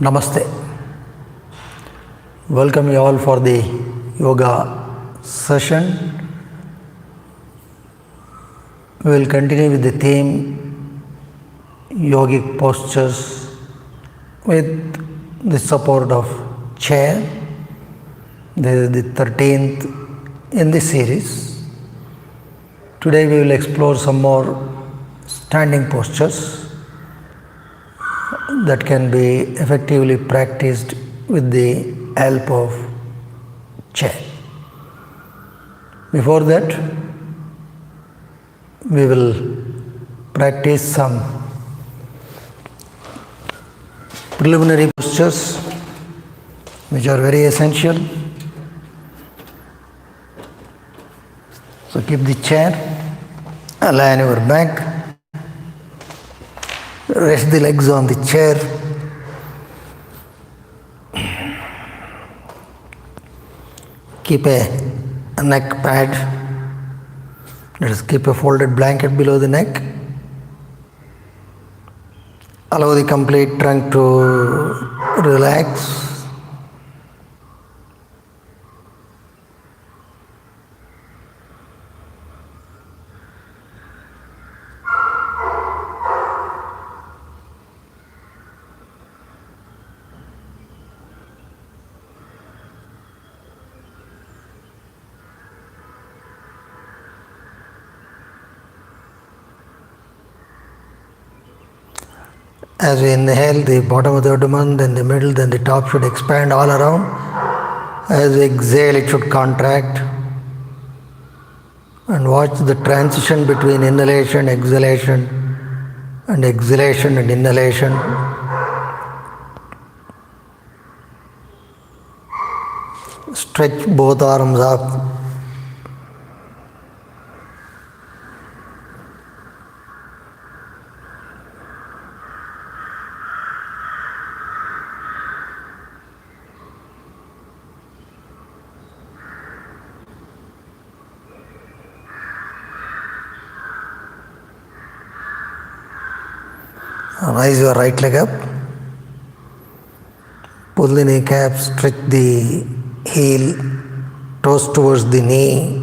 Namaste. Welcome you all for the yoga session. We will continue with the theme yogic postures with the support of chair. This is the 13th in the series. Today we will explore some more standing postures that can be effectively practiced with the help of chair. Before that, we will practice some preliminary postures which are very essential. So keep the chair, align your back, rest the legs on the chair. Keep a neck pad. Let us keep a folded blanket below the neck. Allow the complete trunk to relax. As we inhale, the bottom of the abdomen, then the middle, then the top should expand all around. As we exhale, it should contract. And watch the transition between inhalation, exhalation, and exhalation and inhalation. Stretch both arms up. Raise your right leg up, pull the kneecap, stretch the heel, toes towards the knee,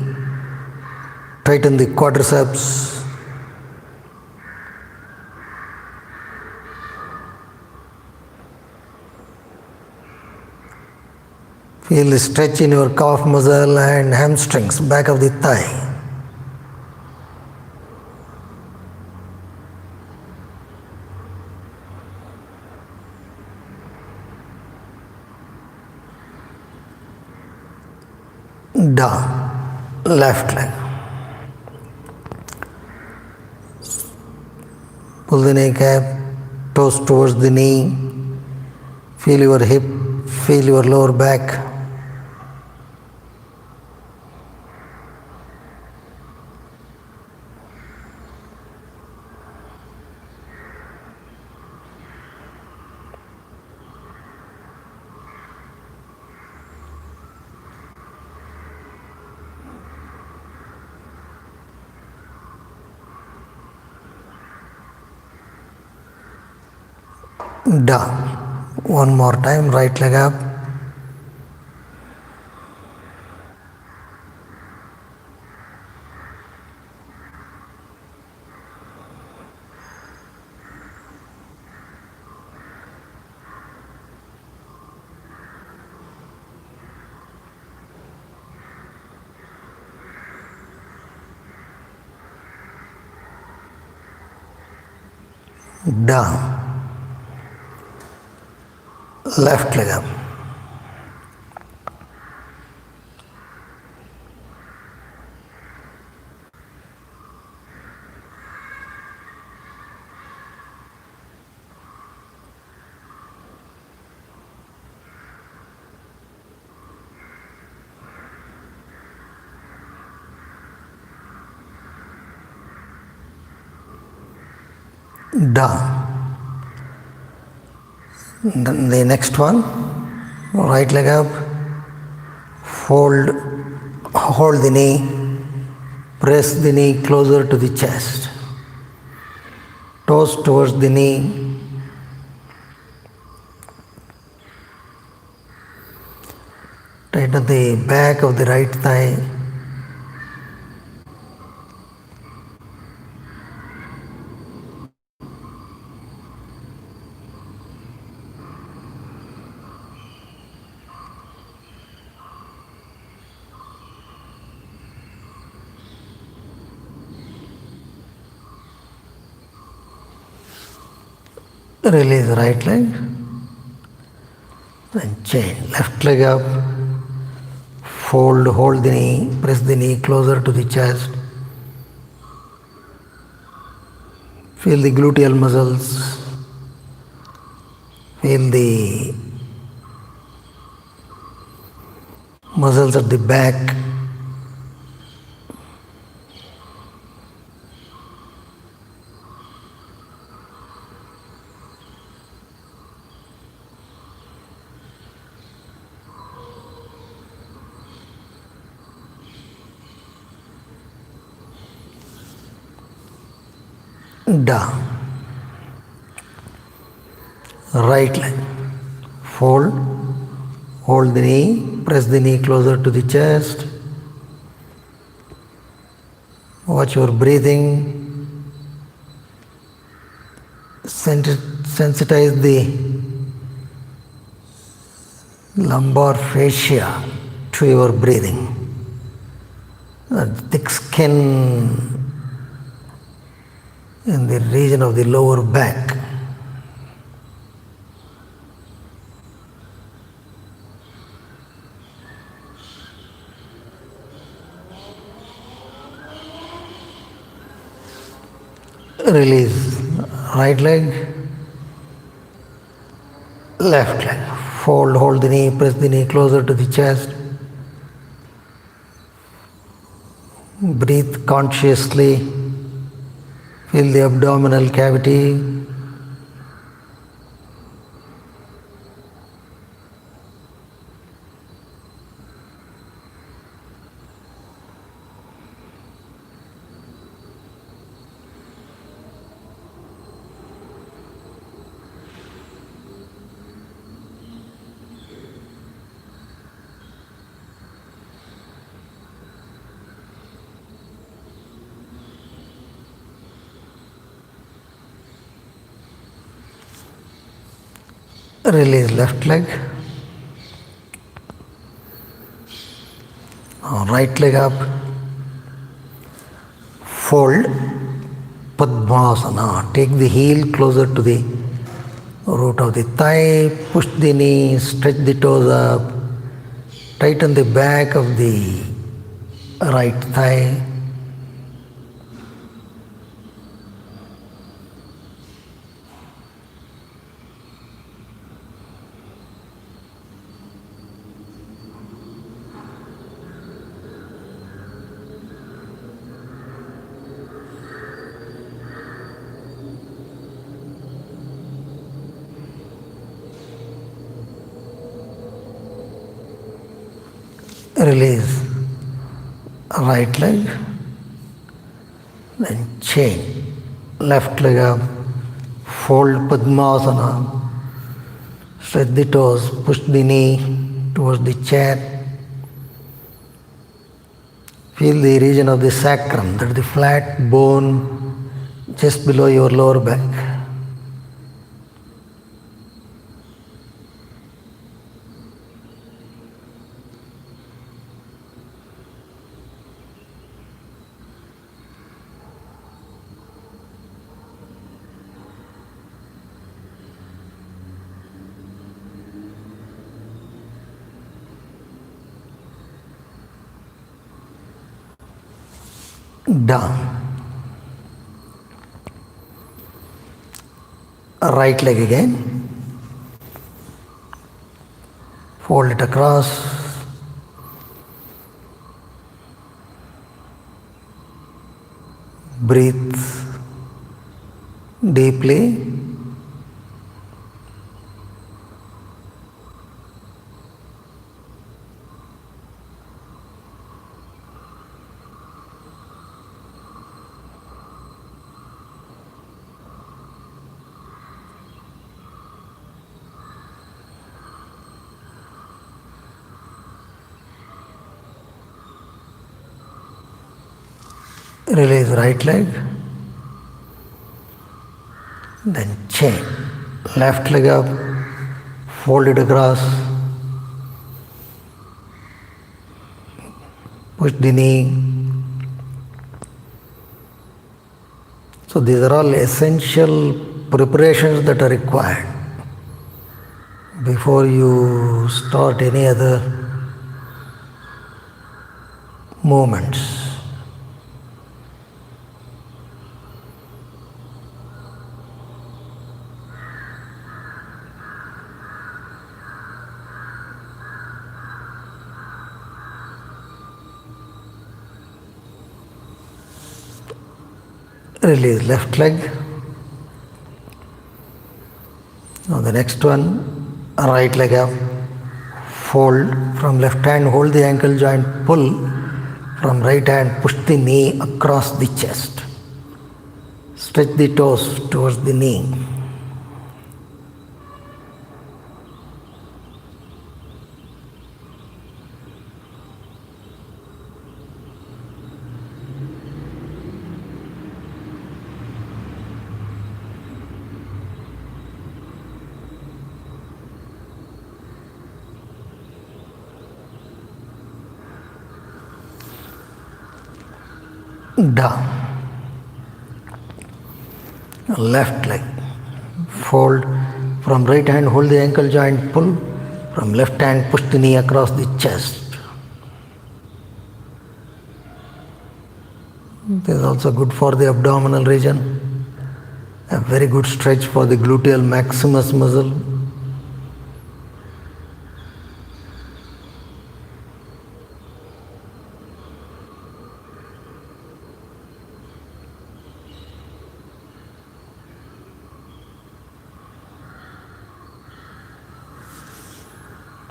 tighten the quadriceps. Feel the stretch in your calf muscle and hamstrings, back of the thigh. Down, left leg. Pull the kneecap, toes towards the knee. Feel your hip, feel your lower back. Down. One more time, right leg up. Down. Left leg up. down. Then the next one, right leg up, hold the knee, press the knee closer to the chest, toes towards the knee, tighten the back of the right thigh, release right leg, and chain. Left leg up, hold the knee, press the knee closer to the chest. Feel the gluteal muscles, feel the muscles at the back. Down. Right leg. Hold the knee, press the knee closer to the chest. Watch your breathing. Sensitize the lumbar fascia to your breathing. Thick skin in the region of the lower back. Release right leg, left leg. Hold the knee, press the knee closer to the chest. Breathe consciously. Feel the abdominal cavity. Release left leg. Right leg up. Fold. Padmasana. Take the heel closer to the root of the thigh. Push the knee. Stretch the toes up. Tighten the back of the right thigh. Release right leg, then chain. Left leg up, fold Padmasana, stretch the toes, push the knee towards the chair. Feel the region of the sacrum, that is the flat bone just below your lower back. Down. Right leg again. Fold it across. Breathe. deeply. Release right leg, then chain. Left leg up, fold it across, push the knee. So these are all essential preparations that are required before you start any other movements. Release left leg. Now the next one, right leg up, fold from left hand, hold the ankle joint, pull from right hand, push the knee across the chest. Stretch the toes towards the knee. Down. Left leg. Fold from right hand, hold the ankle joint, pull. From left hand, push the knee across the chest. This is also good for the abdominal region. A very good stretch for the gluteal maximus muscle.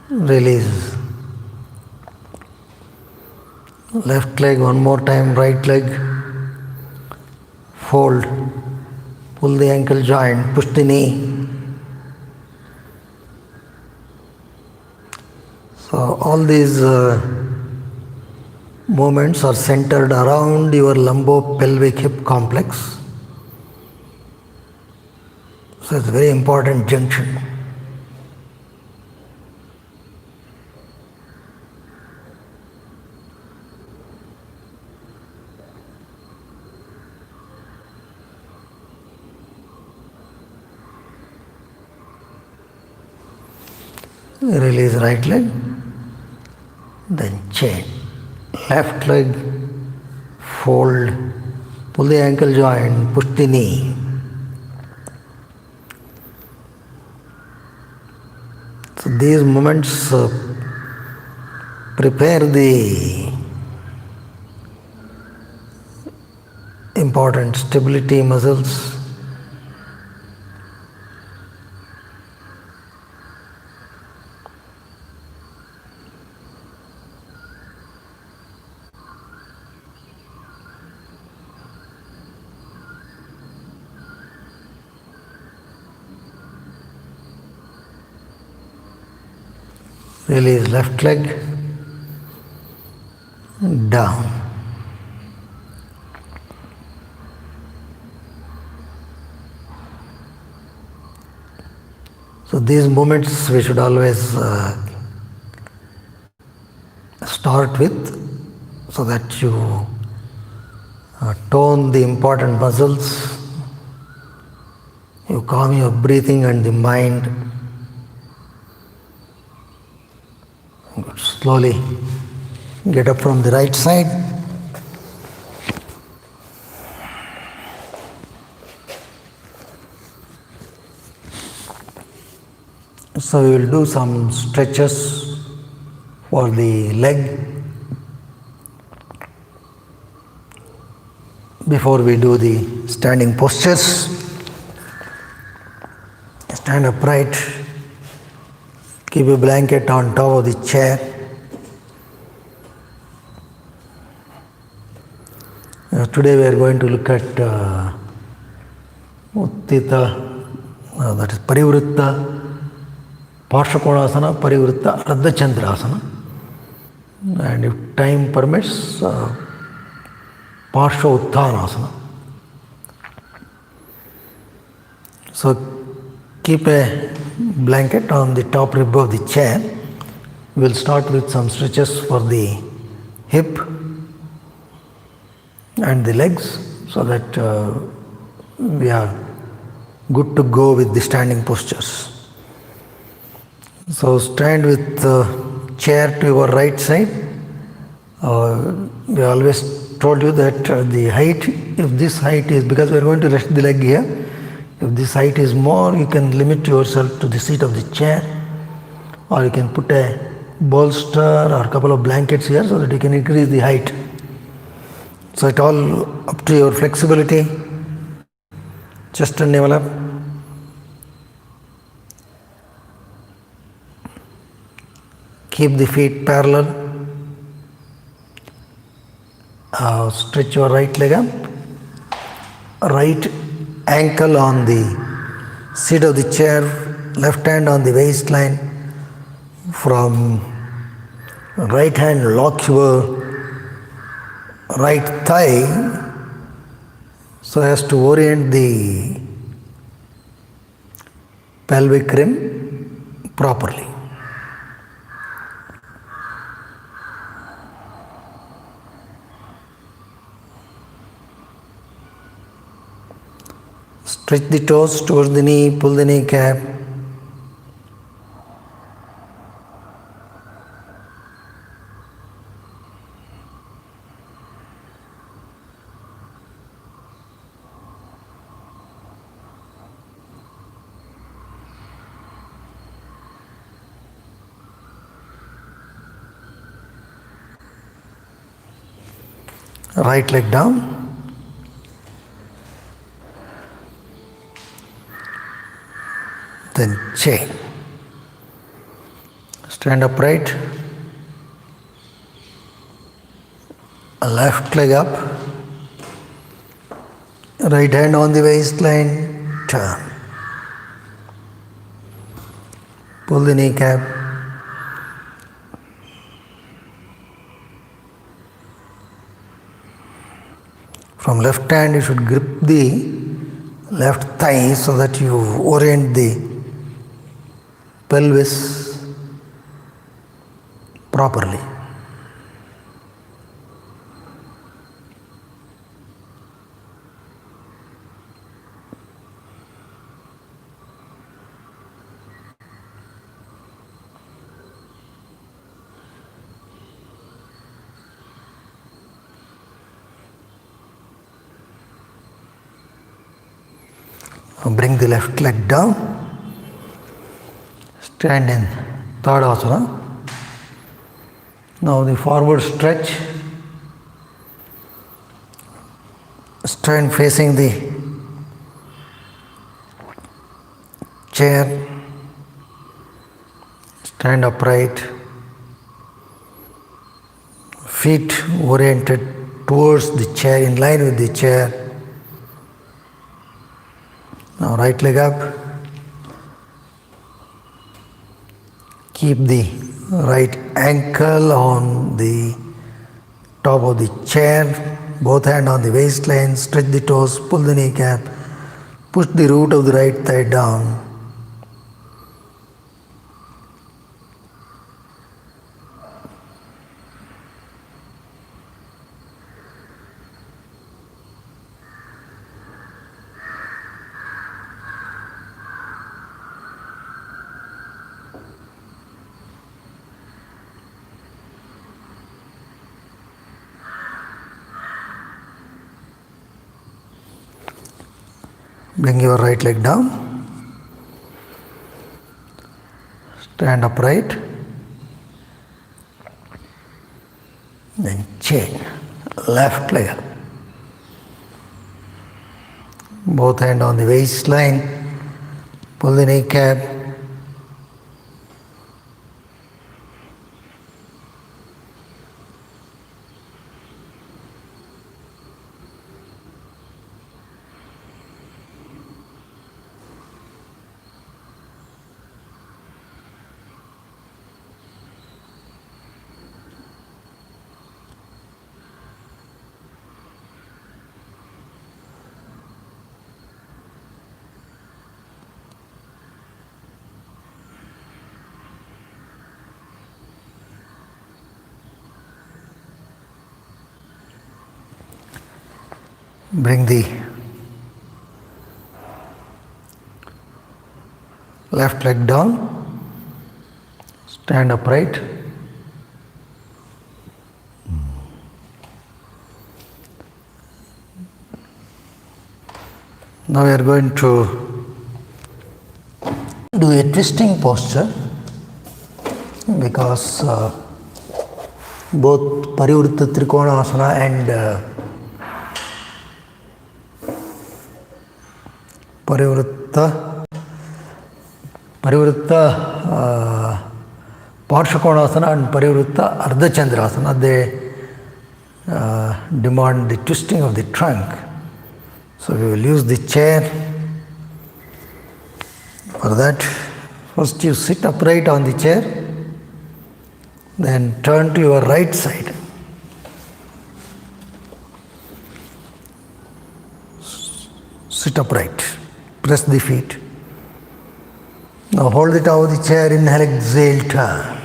Release. Left leg one more time, right leg. Fold. Pull the ankle joint, push the knee. So all these movements are centered around your lumbo-pelvic hip complex. So it's a very important junction. Release right leg, then chain. Left leg, fold, pull the ankle joint, push the knee. So these movements prepare the important stability muscles. Release left leg, down. So these movements we should always start with so that you tone the important muscles, you calm your breathing and the mind. Slowly get up from the right side. So we will do some stretches for the leg before we do the standing postures. Stand upright. Keep a blanket on top of the chair. Today we are going to look at that is Parivrtta, Parshakonasana, Parivrtta, Ardha Chandrasana. And if time permits, Parsha Uttanasana. So keep a blanket on the top rib of the chair. We will start with some stretches for the hip and the legs so that we are good to go with the standing postures. So stand with the chair to your right side. We always told you that the height, if this height is, because we are going to rest the leg here, if this height is more, you can limit yourself to the seat of the chair, or you can put a bolster or a couple of blankets here so that you can increase the height. So it all up to your flexibility. Chest and navel up. Keep the feet parallel. Stretch your right leg up. Right ankle on the seat of the chair, left hand on the waistline. From right hand, lock your right thigh so as to orient the pelvic rim properly. Stretch the toes towards the knee, pull the kneecap. Right leg down. Then chain. Stand upright. Left leg up. Right hand on the waistline. Turn. Pull the kneecap. From left hand you should grip the left thigh so that you orient the pelvis properly. Bring the left leg down. Stand in Tadasana. Now the forward stretch. Stand facing the chair. Stand upright. Feet oriented towards the chair, in line with the chair. Now right leg up. Keep the right ankle on the top of the chair, both hands on the waistline, stretch the toes, pull the kneecap, push the root of the right thigh down. Bring your right leg down. Stand upright. Then chain. Left leg up. Both hands on the waistline. Pull the kneecap. Bring the left leg down, stand upright. Now we are going to do a twisting posture because both Parivrtta Trikonasana and Parivrtta Parshakonasana and Parivrtta Ardha Chandrasana, they demand the twisting of the trunk. So we will use the chair. For that, first you sit upright on the chair, then turn to your right side. Sit upright. Press the feet. Now hold it out of the chair, inhale, exhale, turn.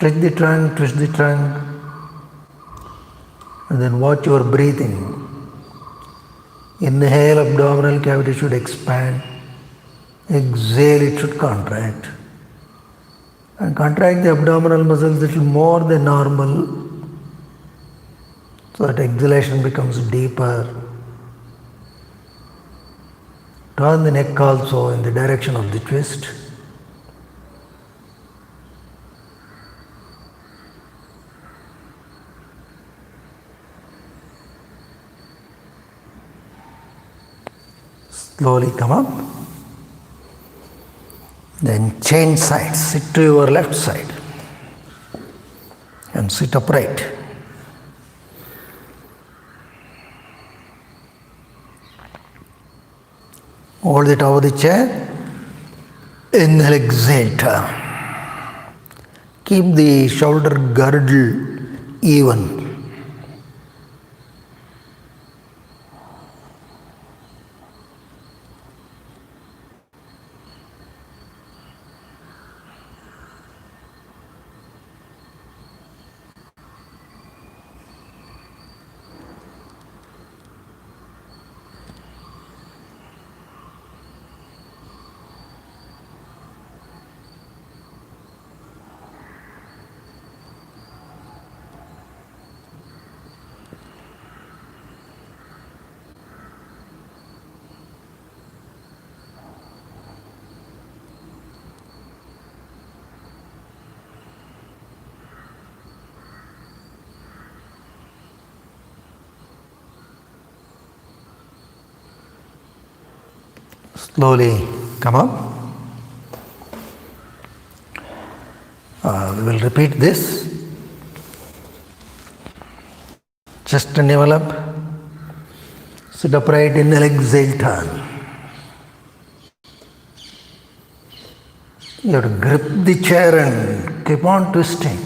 Stretch the trunk, twist the trunk, and then watch your breathing. Inhale, abdominal cavity should expand. Exhale, it should contract. And contract the abdominal muscles a little more than normal, so that exhalation becomes deeper. Turn the neck also in the direction of the twist. Slowly come up. Then change sides. Sit to your left side and sit upright. Hold it over the chair. Inhale, exhale, turn. Keep the shoulder girdle even. Slowly come up. We will repeat this. Chest and navel up. Sit upright, inhale, exhale, turn. You have to grip the chair and keep on twisting.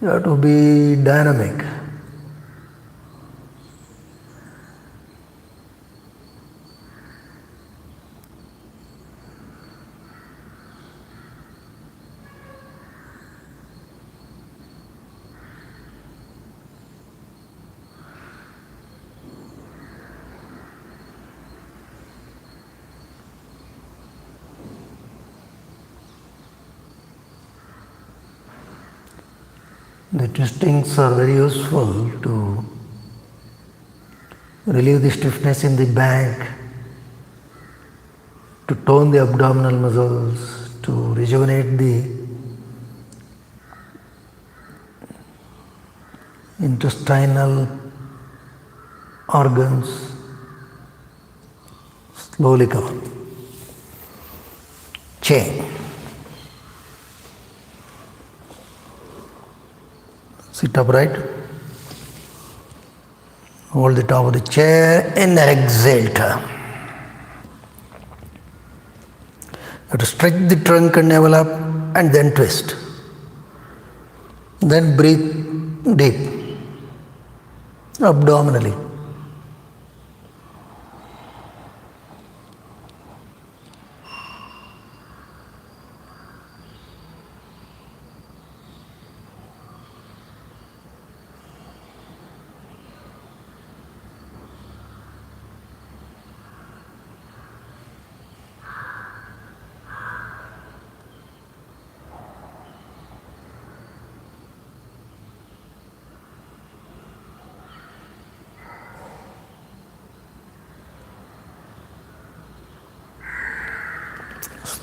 You have to be dynamic. The twistings are very useful to relieve the stiffness in the back, to tone the abdominal muscles, to rejuvenate the intestinal organs. Slowly come on. Chain. Sit upright. Hold the top of the chair. Inhale, exhale, turn. You have to stretch the trunk and navel up and then twist. Then breathe deep, abdominally.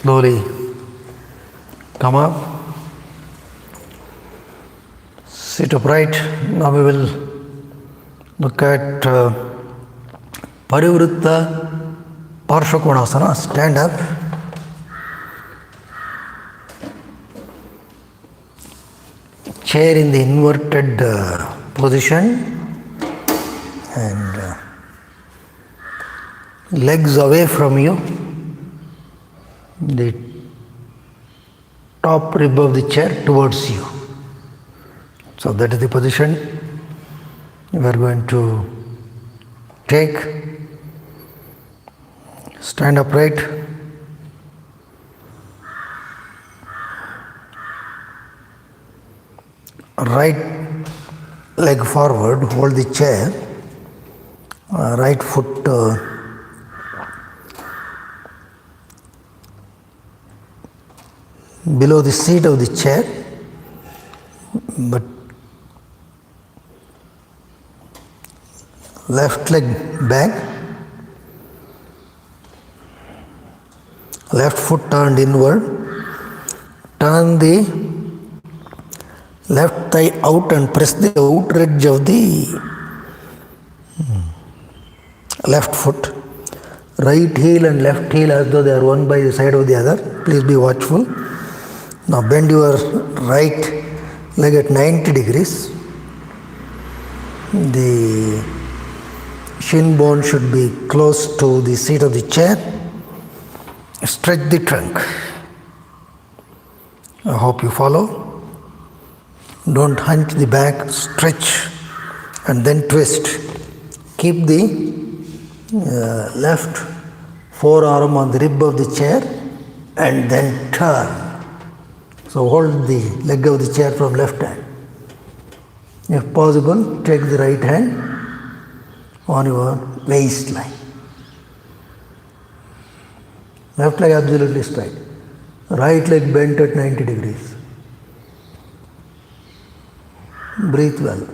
Slowly come up, sit upright. Now we will look at Parivrtta Parshvakonasana. Stand up. Chair in the inverted position and legs away from you. The top rib of the chair towards you. So that is the position we are going to take. Stand upright. Right leg forward, hold the chair. Right foot below the seat of the chair, but left leg back, left foot turned inward, turn the left thigh out and press the outer edge of the left foot. Right heel and left heel as though they are one by the side of the other. Please be watchful. Now bend your right leg at 90 degrees. The shin bone should be close to the seat of the chair. Stretch the trunk. I hope you follow. Don't hunch the back, stretch and then twist. Keep the left forearm on the rib of the chair and then turn. So hold the leg of the chair from left hand. If possible, take the right hand on your waistline. Left leg absolutely straight. Right leg bent at 90 degrees. Breathe well.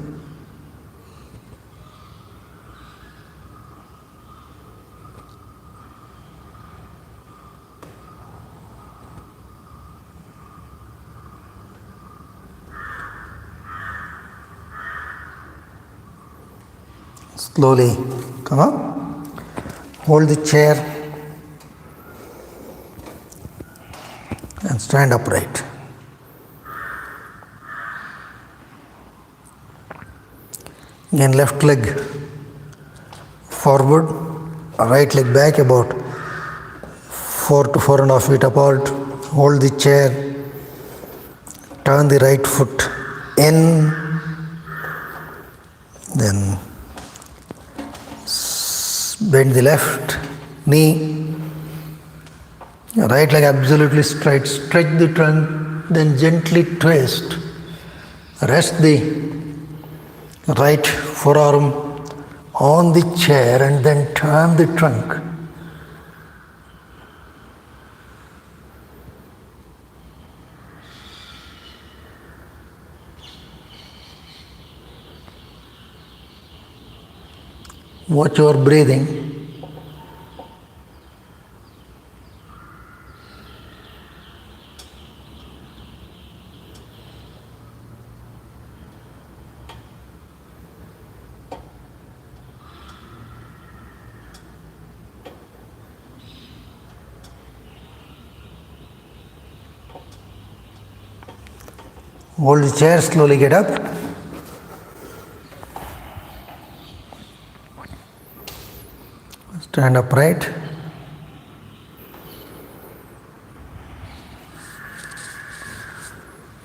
Slowly come up, hold the chair and stand upright. Again left leg forward, right leg back about 4 to 4.5 feet apart. Hold the chair, turn the right foot in, then bend the left knee, right leg absolutely straight, stretch the trunk, then gently twist. Rest the right forearm on the chair and then turn the trunk. Watch your breathing. Hold the chair, slowly get up. Stand upright.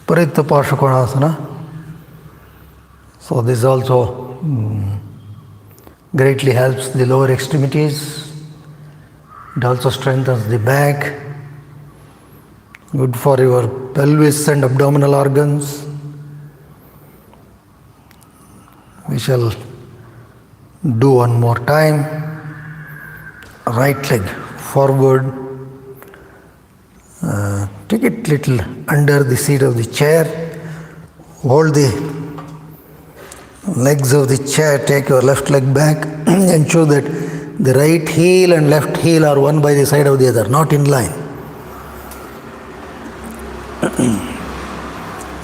Parivrtta. So this also greatly helps the lower extremities. It also strengthens the back. Good for your pelvis and abdominal organs. We shall do one more time. Right leg forward. Take it little under the seat of the chair. Hold the legs of the chair. Take your left leg back. Ensure that the right heel and left heel are one by the side of the other, not in line.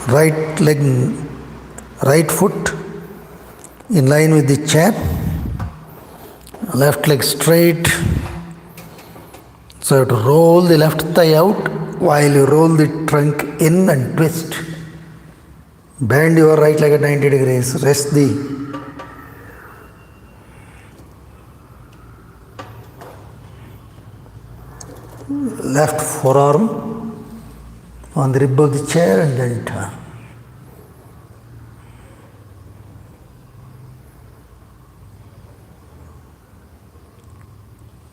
Right leg, right foot in line with the chair. Left leg straight. So you have to roll the left thigh out while you roll the trunk in and twist. Bend your right leg at 90 degrees. Rest the left forearm on the rib of the chair and then turn.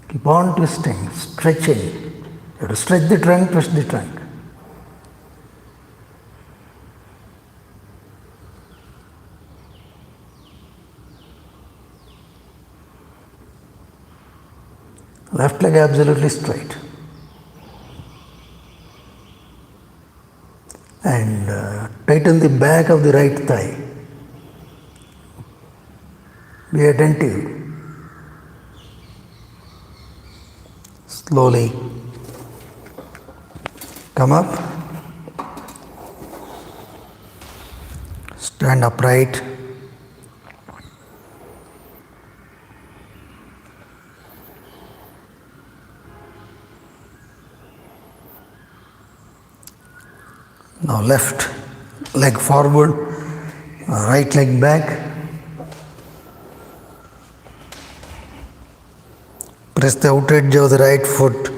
Keep on twisting, stretching. You have to stretch the trunk, twist the trunk. Left leg absolutely straight. And tighten the back of the right thigh. Be attentive. Slowly come up. Stand upright. Now left leg forward, right leg back. Press the outer edge of the right foot.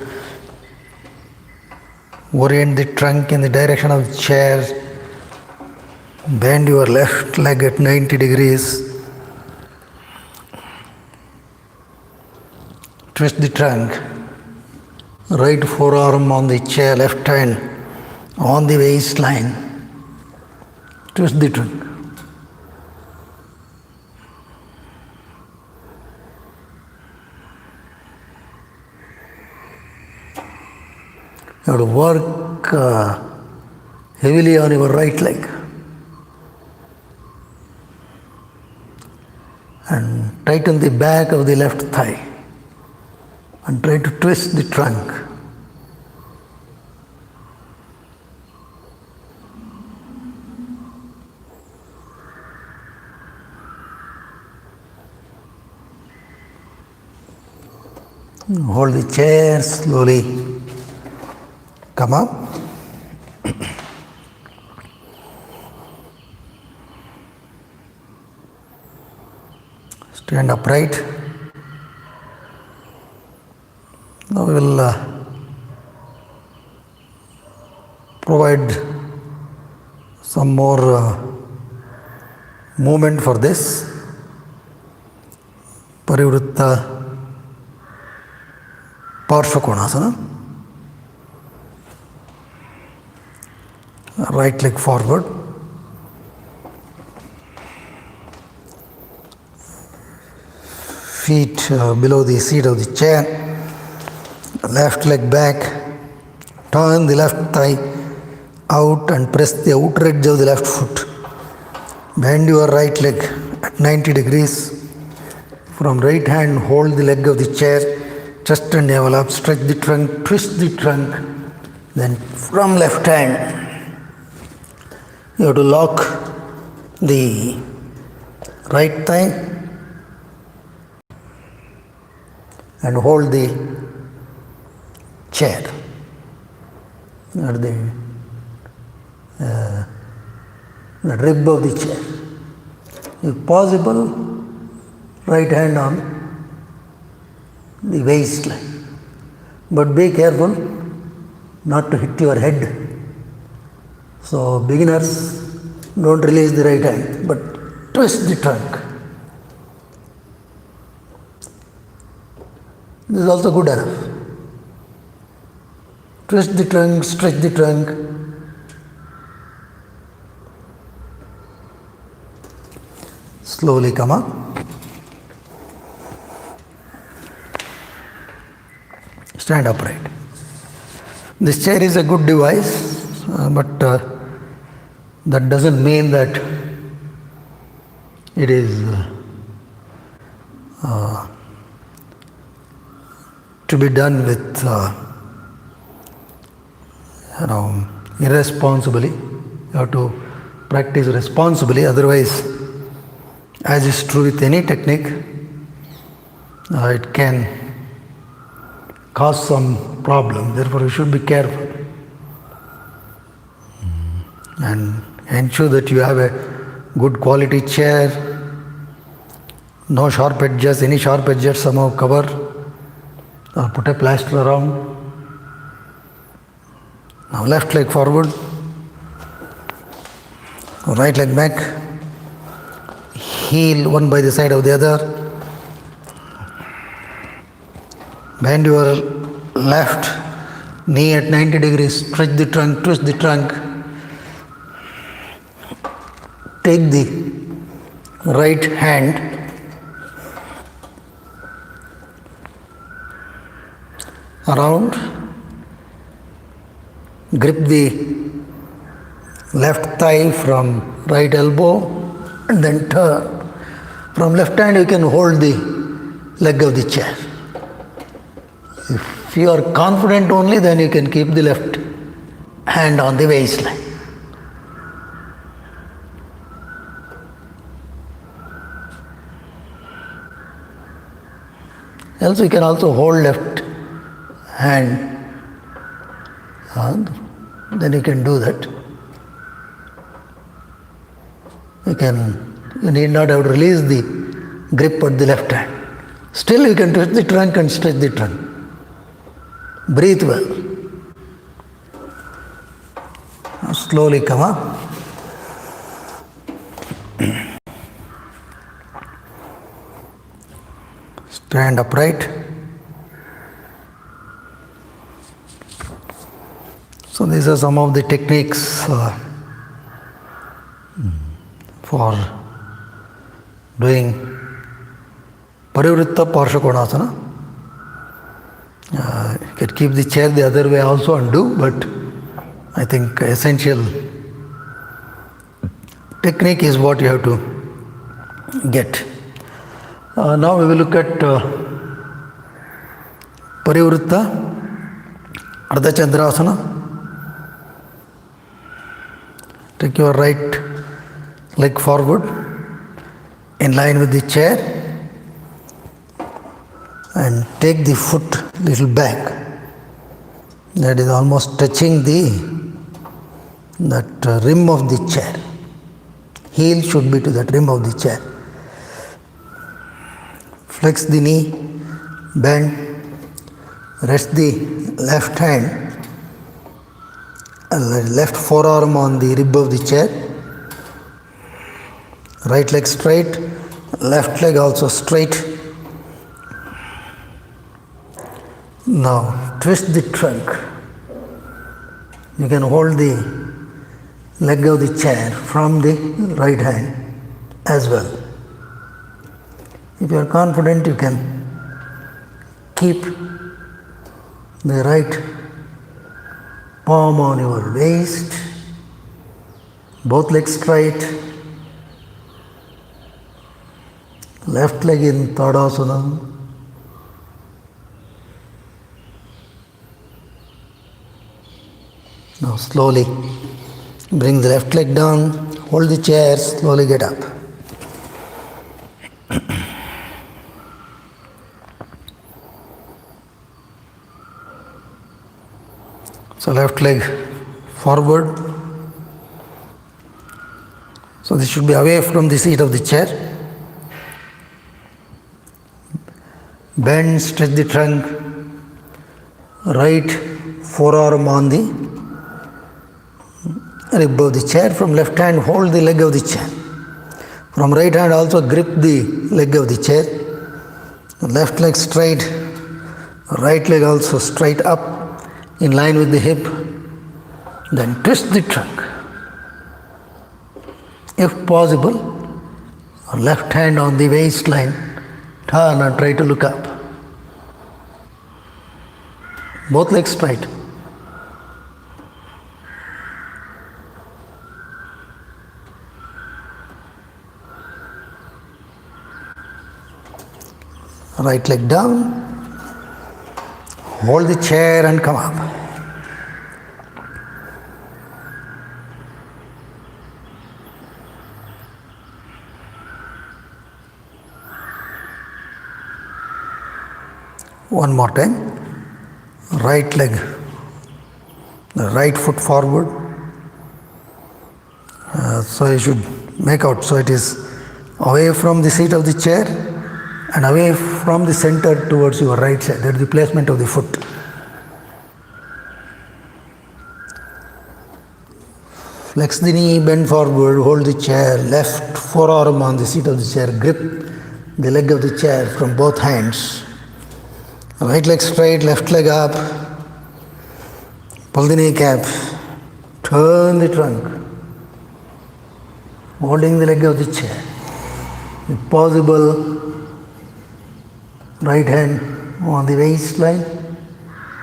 Orient the trunk in the direction of the chair. Bend your left leg at 90 degrees. Twist the trunk. Right forearm on the chair, left hand on the waistline. Twist the trunk. You have to work heavily on your right leg. And tighten the back of the left thigh. And try to twist the trunk. Hold the chair, slowly come up. Stand upright. Now we will provide some more movement for this. Parivrtta Parshvakonasana. Right leg forward. Feet below the seat of the chair. Left leg back. Turn the left thigh out and press the outer edge of the left foot. Bend your right leg at 90 degrees. From right hand, hold the leg of the chair, chest and navel up, stretch the trunk, twist the trunk. Then from left hand, you have to lock the right thigh and hold the chair or the rib of the chair. If possible, right hand on the waistline. But be careful not to hit your head. So beginners, don't release the right hand, but twist the trunk. This is also good enough. Twist the trunk, stretch the trunk. Slowly come up. Stand upright. This chair is a good device, but that doesn't mean that it is to be done with irresponsibly. You have to practice responsibly, otherwise, as is true with any technique, it can cause some problem. Therefore, you should be careful and ensure that you have a good quality chair, no sharp edges. Any sharp edges somehow cover or put a plaster around. Now left leg forward, right leg back, heel one by the side of the other. Bend your left knee at 90 degrees, stretch the trunk, twist the trunk. Take the right hand around, grip the left thigh from right elbow and then turn. From left hand you can hold the leg of the chair. If you are confident only, then you can keep the left hand on the waistline. Else you can also hold left hand, then you can do that. You need not have to release the grip of the left hand. Still you can twist the trunk and stretch the trunk. Breathe well. Now slowly come up. Stand upright. So these are some of the techniques for doing Parivrtta Parshakonasana. You can keep the chair the other way also and do, but I think essential technique is what you have to get. Now we will look at Parivrtta, Ardha Chandrasana. Take your right leg forward in line with the chair and take the foot little back. That is almost touching that rim of the chair. Heel should be to that rim of the chair. Flex the knee, bend, rest the left hand, left forearm on the rib of the chair. Right leg straight, left leg also straight. Now twist the trunk. You can hold the leg of the chair from the right hand as well. If you are confident, you can keep the right palm on your waist, both legs straight. left leg in Tadasana. Now slowly bring the left leg down, hold the chair, slowly get up. So left leg forward. So this should be away from the seat of the chair. Bend, stretch the trunk. Right forearm on the rib of the chair. From left hand, hold the leg of the chair. From right hand, also grip the leg of the chair. Left leg straight. Right leg also straight up in line with the hip. Then twist the trunk. If possible, left hand on the waistline, turn and try to look up. Both legs straight. Right leg down. Hold the chair and come up. One more time. Right leg, the right foot forward. So you should make out. So it is away from the seat of the chair and away from the center towards your right side. That is the placement of the foot. Flex the knee, bend forward, hold the chair, left forearm on the seat of the chair, grip the leg of the chair from both hands. Right leg straight, left leg up, pull the kneecap, turn the trunk, holding the leg of the chair. If possible, right hand on the waistline,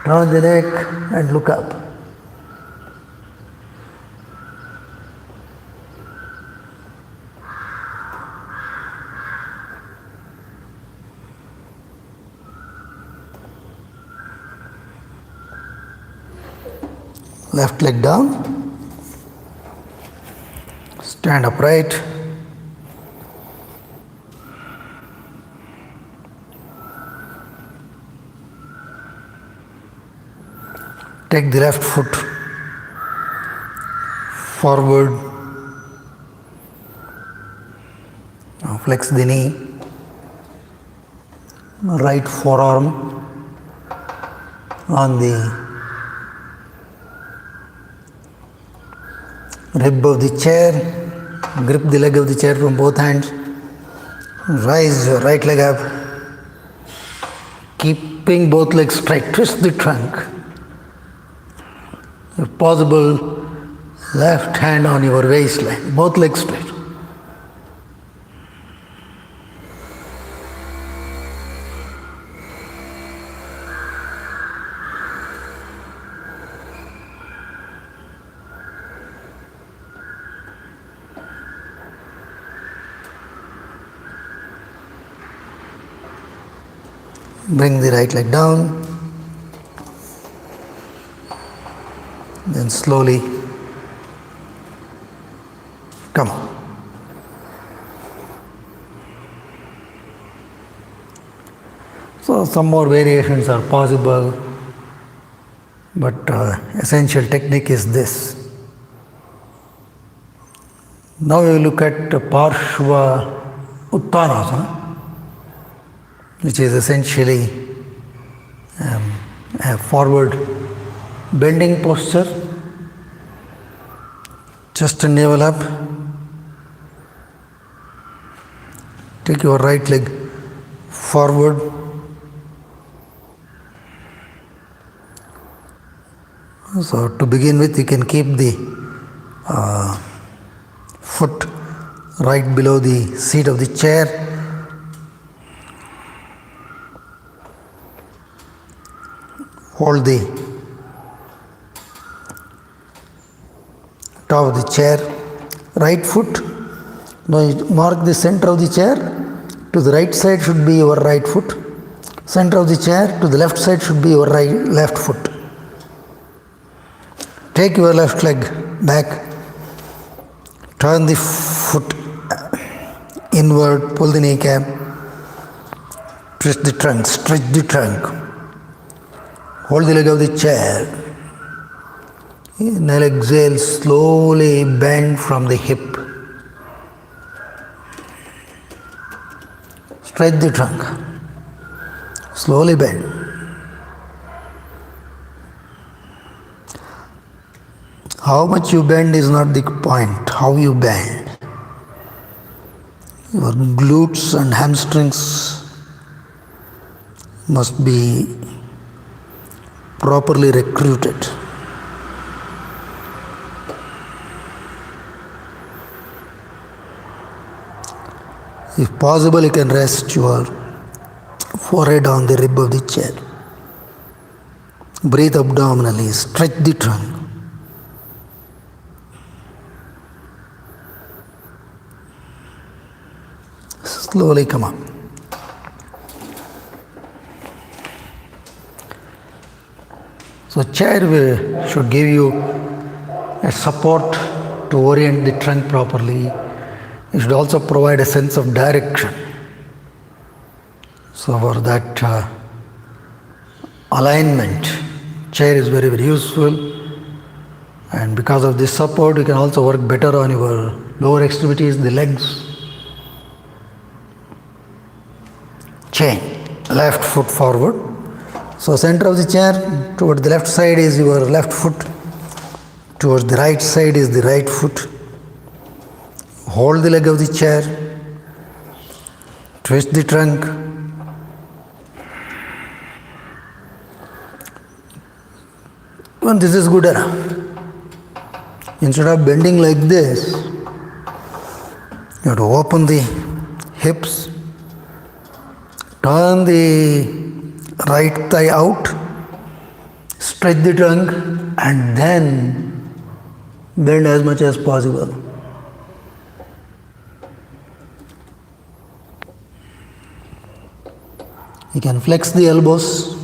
turn the neck and look up. Left leg down, stand upright, take the left foot forward, now flex the knee, right forearm on the rib of the chair, grip the leg of the chair from both hands, rise your right leg up, keeping both legs straight, twist the trunk. If possible, left hand on your waistline, both legs straight. Bring the right leg down, then slowly come up. So some more variations are possible, but essential technique is this. Now we will look at Parshva Uttanasana, which is essentially a forward bending posture, chest and navel up. Take your right leg forward. So to begin with, you can keep the foot right below the seat of the chair. Hold the top of the chair, right foot. Now you mark the center of the chair to the right side should be your right foot. Center of the chair to the left side should be your left foot. Take your left leg back. Turn the foot inward, pull the kneecap, twist the trunk, stretch the trunk. Hold the leg of the chair. Inhale, exhale, slowly bend from the hip. Stretch the trunk. Slowly bend. How much you bend is not the point, how you bend. Your glutes and hamstrings must be properly recruited. If possible, you can rest your forehead on the rib of the chair. Breathe abdominally, stretch the trunk. Slowly come up. So chair should give you a support to orient the trunk properly. It should also provide a sense of direction. So for that alignment, chair is very, very useful. And because of this support, you can also work better on your lower extremities, the legs. Chain, left foot forward. So center of the chair, towards the left side is your left foot. Towards the right side is the right foot. Hold the leg of the chair. Twist the trunk. And this is good enough. Instead of bending like this, you have to open the hips. Turn the right thigh out, stretch the trunk, and then bend as much as possible. You can flex the elbows.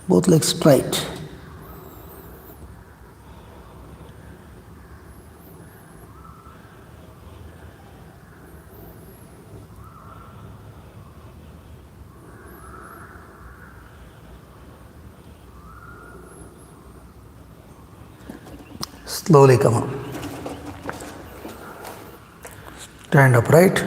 Both legs straight. Slowly come up. Stand upright.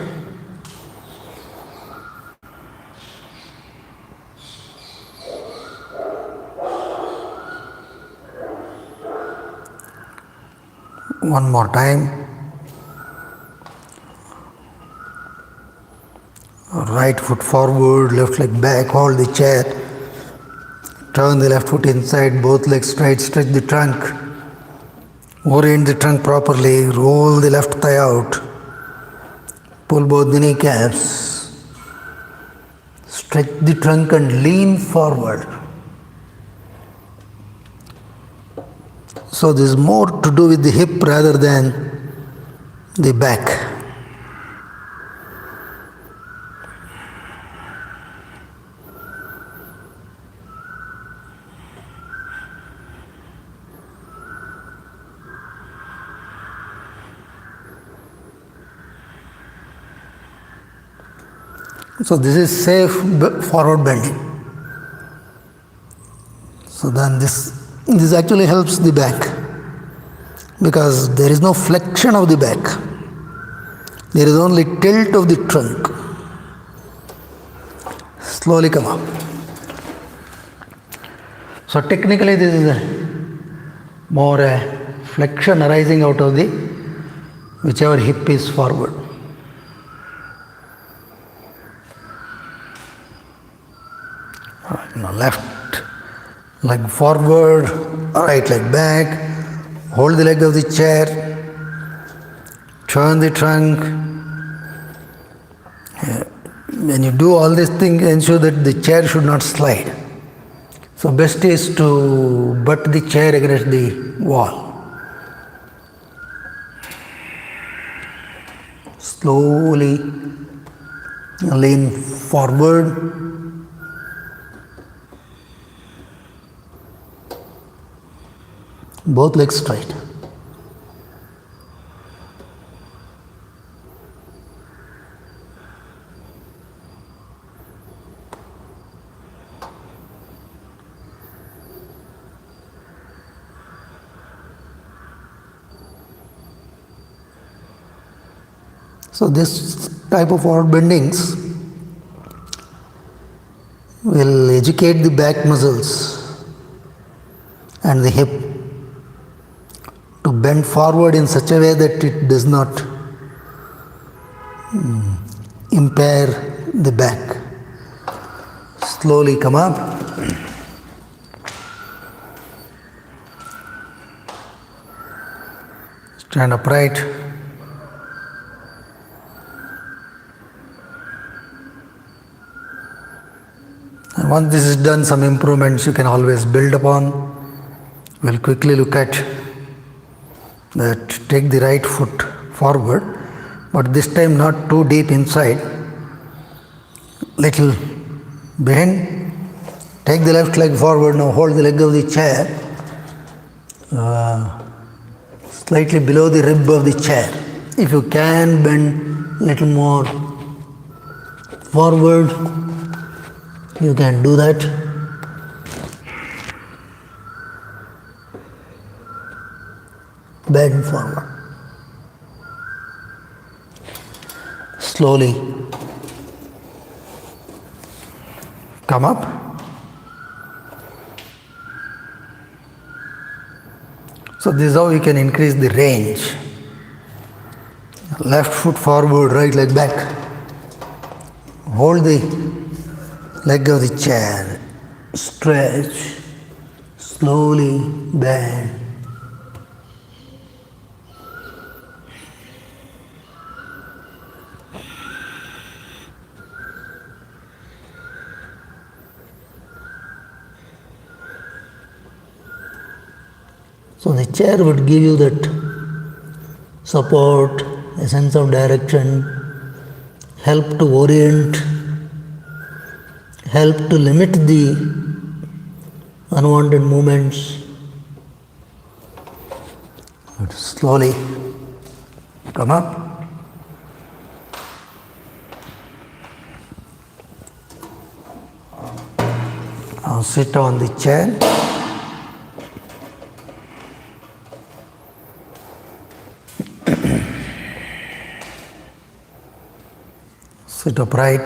One more time. Right foot forward, left leg back, hold the chair. Turn the left foot inside, both legs straight, stretch the trunk. Orient the trunk properly, roll the left thigh out. Pull both the kneecaps. Stretch the trunk and lean forward. So this is more to do with the hip rather than the back. So this is safe forward bending. So then this actually helps the back because there is no flexion of the back. There is only tilt of the trunk. Slowly come up. So technically this is more a flexion arising out of the whichever hip is forward. Left leg forward, right leg back, hold the leg of the chair, turn the trunk, when you do all these things, ensure that the chair should not slide. So best is to butt the chair against the wall. Slowly lean forward. Both legs straight. So this type of forward bendings will educate the back muscles and the hip to bend forward in such a way that it does not impair the back. Slowly come up. Stand upright. And once this is done, some improvements you can always build upon. We'll quickly look at that. Take the right foot forward, but this time not too deep inside. Little behind. Take the left leg forward. Now hold the leg of the chair slightly below the rib of the chair. If you can, bend little more forward. You can do that. Bend forward. Slowly come up. So this is how you can increase the range. Left foot forward, right leg back. Hold the leg of the chair. Stretch. Slowly bend. So the chair would give you that support, a sense of direction, help to orient, help to limit the unwanted movements. Slowly come up. Now sit on the chair. Sit upright.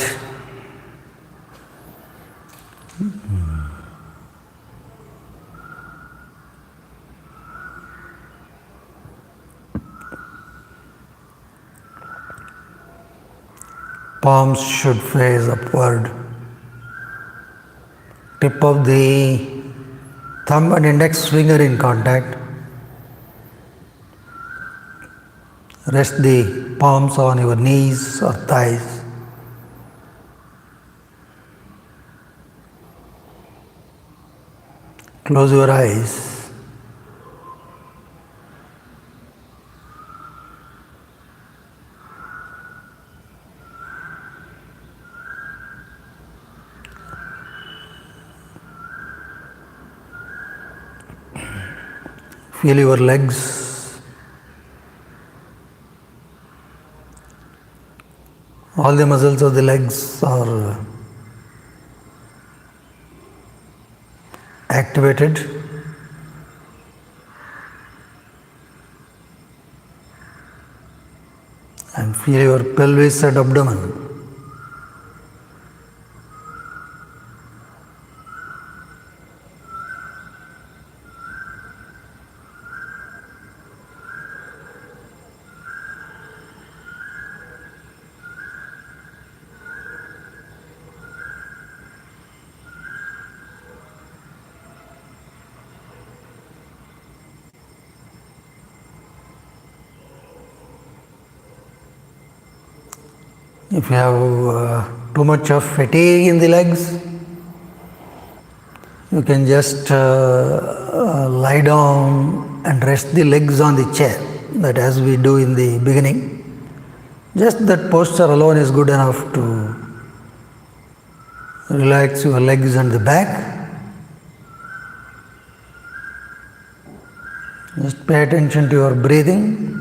Palms should face upward. Tip of the thumb and index finger in contact. Rest the palms on your knees or thighs. Close your eyes. Feel your legs. All the muscles of the legs are activated. And feel your pelvis and abdomen. If you have too much of fatigue in the legs, you can just lie down and rest the legs on the chair, that as we do in the beginning. Just that posture alone is good enough to relax your legs and the back. Just pay attention to your breathing.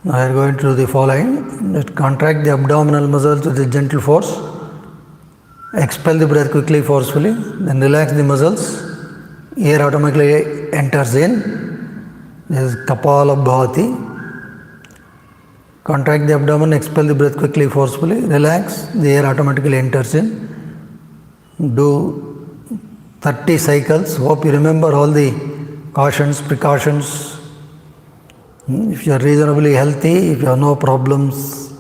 Now we are going to do the following. Just contract the abdominal muscles with a gentle force. Expel the breath quickly, forcefully. Then relax the muscles. Air automatically enters in. This is Kapala Bhavati. Contract the abdomen, expel the breath quickly, forcefully. Relax. The air automatically enters in. Do 30 cycles. Hope you remember all the cautions, precautions. If you are reasonably healthy, if you have no problems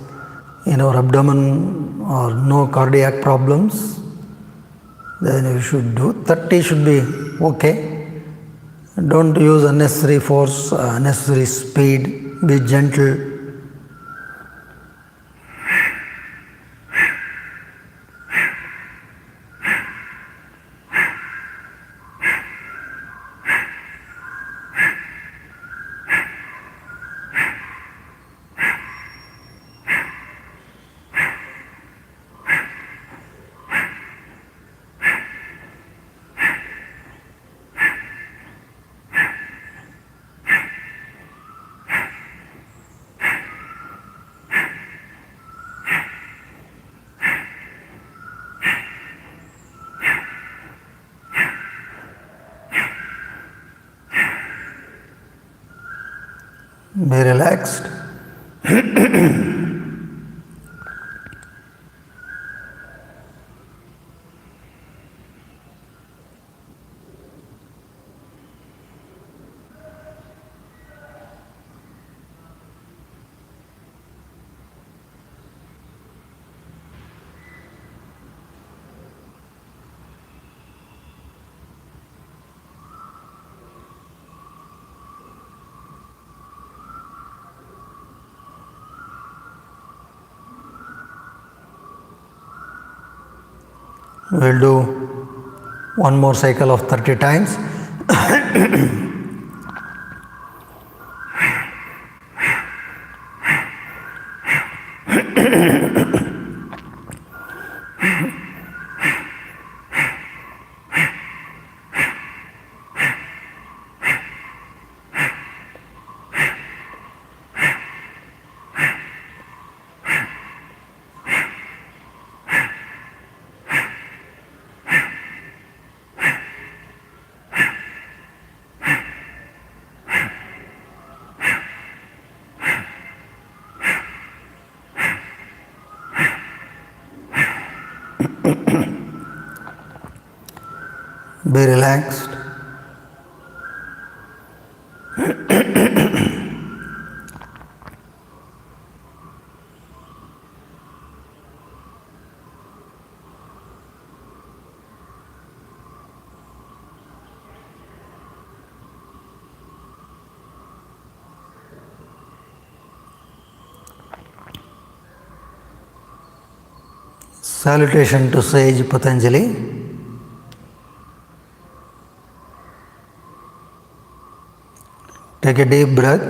in your abdomen or no cardiac problems, then you should do 30 should be okay. Don't use unnecessary force, unnecessary speed, be gentle. Be relaxed. We'll do one more cycle of 30 times. Be relaxed. Salutation to Sage Patanjali. Take a deep breath.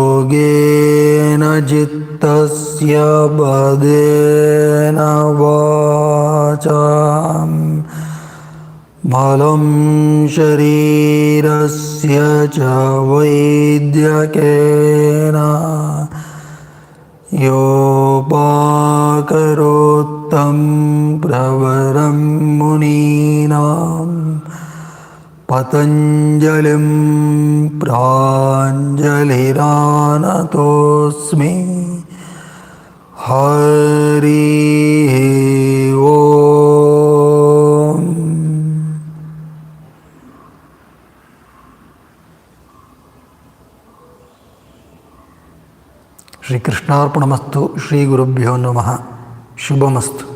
Yogena jittasya badena vacham malam sharirasya cha vaidyakena yopakarottam pravaram muninam पतञ्जलिं प्राञ्जलिरानतोऽस्मि हरिः ओम्। श्री कृष्णार्पणमस्तु। श्री गुरुभ्यो नमः। शुभमस्तु।